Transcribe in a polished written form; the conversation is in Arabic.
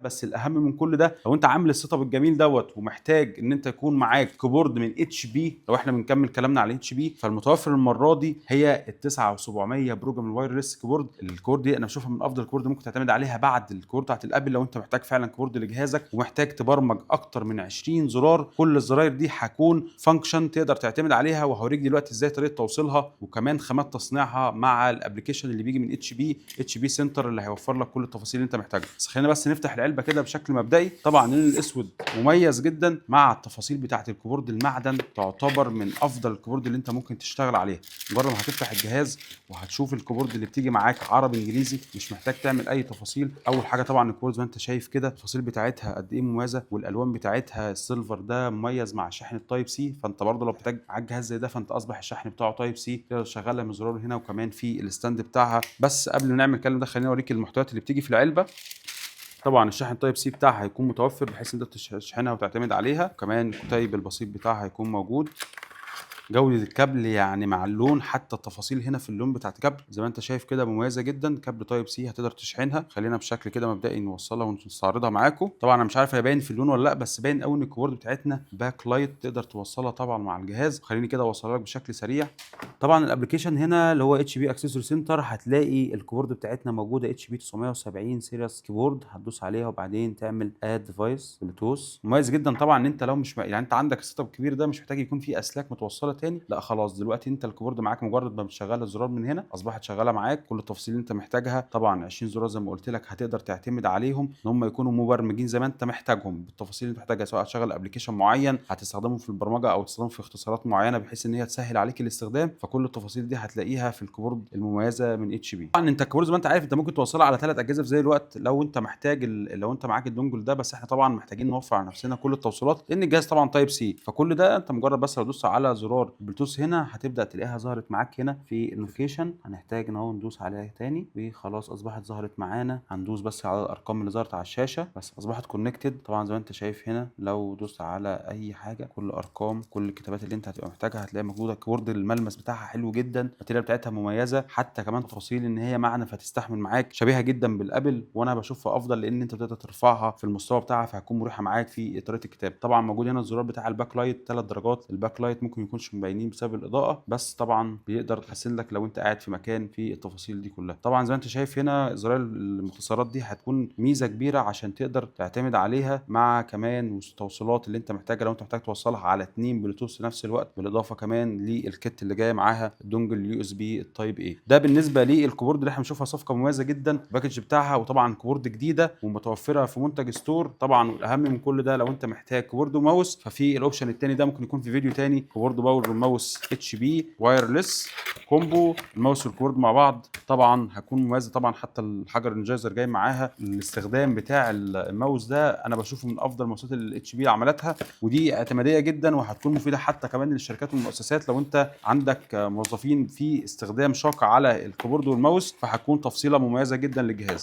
بس الاهم من كل ده، لو انت عامل السيت اب الجميل دوت ومحتاج ان انت يكون معاك كيبورد من اتش بي، لو احنا بنكمل كلامنا على اتش بي، فالمتوفر المره دي هي ال 9700 بروجرام الوايرلس كيبورد. الكيبورد دي انا بشوفها من افضل الكيبورد ممكن تعتمد عليها بعد الكيبورد بتاعت الابل. لو انت محتاج فعلا كيبورد لجهازك ومحتاج تبرمج اكتر من 20 زرار، كل الزراير دي هتكون فانكشن تقدر تعتمد عليها، وهوريك دلوقتي ازاي طريقه توصيلها وكمان خامات تصنيعها مع الابلكيشن اللي بيجي من اتش بي سنتر اللي هيوفر لك كل التفاصيل اللي انت محتاجها. بس خلينا بس نفتح العلبه كده بشكل مبدئي. طبعا اللون الاسود مميز جدا مع التفاصيل بتاعه الكيبورد المعدن، تعتبر من افضل الكيبورد اللي انت ممكن تشتغل عليه. مجرد ما هتفتح الجهاز وهتشوف الكيبورد اللي بتيجي معاك عربي انجليزي، مش محتاج تعمل اي تفاصيل. اول حاجه طبعا الكيبورد زي ما انت شايف كده التفاصيل بتاعتها قد ايه مميزه، والالوان بتاعتها السيلفر ده مميز مع شاحن التايب سي. فانت برضه لو محتاج على الجهاز زي ده، فانت اصبح الشحن بتاعه تايب سي، تقدر تشغلها من زرار هنا وكمان في الستاند بتاعها. بس قبل ما نعمل الكلام ده خليني اوريك المحتويات اللي بتيجي في العلبه. طبعا الشاحن تايب سي بتاعها هيكون متوفر بحيث ان انت تشحنها وتعتمد عليها، وكمان الكتيب البسيط بتاعها هيكون موجود. جودة الكابل يعني مع اللون، حتى التفاصيل هنا في اللون بتاعت الكابل زي ما انت شايف كده مميزة جدا. كابل تايب سي هتقدر تشحنها. خلينا بشكل كده مبدئي نوصلها ونستعرضها معاكم. طبعا انا مش عارف هي باين في اللون ولا لا، بس باين قوي ان الكيبورد بتاعتنا باك لايت تقدر توصلها طبعا مع الجهاز. خليني كده اوصلها لك بشكل سريع. طبعا الابلكيشن هنا اللي هو اتش بي اكسسوري سنتر، هتلاقي الكيبورد بتاعتنا موجوده اتش بي 970 سيريس كيبورد. هتدوس عليها وبعدين تعمل اد ديفايس بلوتوث. مميز جدا طبعا ان انت لو مش يعني انت عندك السيت اب الكبير ده مش محتاج يكون فيه اسلاك متوصله تاني، لا خلاص دلوقتي انت الكيبورد معاك مجرد ما بتشغل الزرار من هنا اصبحت شغاله معاك. كل التفاصيل اللي انت محتاجها، طبعا 20 زرار زي ما قلت لك هتقدر تعتمد عليهم ان هم يكونوا مبرمجين زي ما انت محتاجهم بالتفاصيل اللي انت محتاجها، سواء هتشغل ابلكيشن معين هتستخدمه في البرمجه او تستخدمه في اختصارات معينه بحيث ان هي تسهل عليك الاستخدام. فكل التفاصيل دي هتلاقيها في الكيبورد المميزه من اتش بي. طبعا انت الكيبورد زي ما انت عارف انت ممكن توصلها على 3 اجهزه في زي الوقت لو انت محتاج لو انت معاك الدونجل ده، بس احنا طبعا محتاجين نوفر على نفسنا كل التوصيلات لان الجهاز طبعا تايب سي. فكل ده انت مجرد بس لو دوست على زرار البلوتوث هنا هتبدا تلاقيها ظهرت معاك هنا في النوتيفيكيشن. هنحتاج ان هو ندوس عليها تاني وخلاص اصبحت ظهرت معانا. هندوس بس على الارقام اللي ظهرت على الشاشه بس اصبحت كونكتد. طبعا زي ما انت شايف هنا لو دوست على اي حاجه كل الارقام كل الكتابات اللي انت هتبقى محتاجها هتلاقيها موجوده. الكيبورد الملمس بتاعها حلو جدا، الماتيريال بتاعتها مميزه، حتى كمان تفاصيل ان هي معنا فتستحمل معاك، شبيهه جدا بالابل وانا بشوفها افضل لان انت بتقدر ترفعها في المستوى بتاعها فهتكون مريحه معاك في طريقه الكتاب. طبعا موجود هنا الزرار بتاع الباك لايت 3 درجات. الباك لايت ممكن يكونش مبينين بسبب الاضاءه، بس طبعا بيقدر يحسن لك لو انت قاعد في مكان في التفاصيل دي كلها. طبعا زي ما انت شايف هنا زرار المختصرات دي هتكون ميزه كبيره عشان تقدر تعتمد عليها مع كمان التوصيلات اللي انت محتاجها لو انت محتاج توصلها على 2 بلوتوث في نفس الوقت، بالاضافه كمان للكت اللي جاي معاها الدونجل يو اس بي التايب اي. ده بالنسبه للكيبورد اللي احنا بنشوفها صفقه مميزه جدا الباكج بتاعها. وطبعا كيبورد جديده ومتوفره في منتج ستور. طبعا والاهم من كل ده لو انت محتاج كيبورد وماوس ففي الاوبشن الثاني ده ممكن يكون في فيديو ثاني، كيبورد باور وماوس اتش بي وايرلس كومبو. الماوس والكيبورد مع بعض طبعا هتكون مميزه. طبعا حتى الحجر الانجايزر جاي معاها. الاستخدام بتاع الماوس ده انا بشوفه من افضل ماوسات الاتش بي عملتها، ودي اعتماديه جدا وهتكون مفيده حتى كمان للشركات والمؤسسات. لو انت عندك موظفين في استخدام شاق على الكيبورد والماوس فهتكون تفصيله مميزه جدا للجهاز.